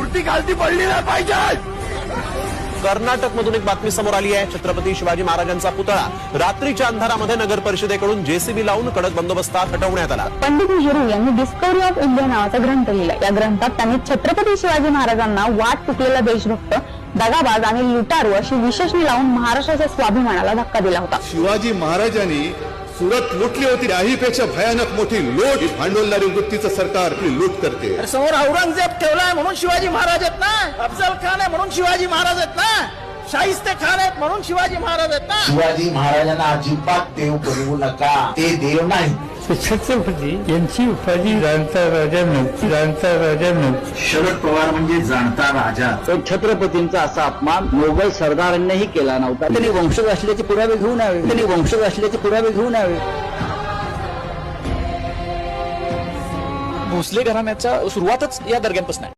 मूर्ती खालती पडली नाही पाहिजे। कर्नाटक मधून एक बातमी समोर आली आहे। छत्रपती शिवाजी महाराजांचा पुतळा रात्रीच्या अंधारामध्ये नगर परिषदेकडून जेसीबी लावून कडक बंदोबस्तात हटवण्यात आला। पंडित नेहरू यांनी डिस्कवरी ऑफ इंडिया नावाचा ग्रंथ लिहिला। या ग्रंथात त्यांनी छत्रपती शिवाजी महाराजांना वाट चुकलेला देशभक्त, दगाबाज आणि लुटारू अशी विशेषणे लावून महाराष्ट्राच्या स्वाभिमानाला धक्का दिला होता। शिवाजी महाराजांनी सुरत लुटली होती, त्याहीपेक्षा भयानक मोठी लूट भांडवलदारी वृत्तीचं सरकार लूट करते। समोर औरंगजेब ठेवलाय म्हणून शिवाजी महाराज आहेत ना, अफजल खान आहे म्हणून शिवाजी महाराज आहेत ना, शाहिस्ते खान आहेत म्हणून शिवाजी महाराज आहेत ना। शिवाजी महाराजांना अजिबात देव बनवू नका, ते देव नाही। छत्रपती यांची उपाधी जाणता राजा नव्हती, जाणता राजा नव्हती। शरद पवार म्हणजे जाणता राजा। तो छत्रपतींचा असा अपमान मोगल सरदारांनीही केला नव्हता। त्यांनी वंशज असल्याचे पुरावे घेऊन यावे, त्यांनी वंशज असल्याचे पुरावे घेऊन यावे। भोसले घराण्याच्या सुरुवातच या दर्ग्यांपासून आहे।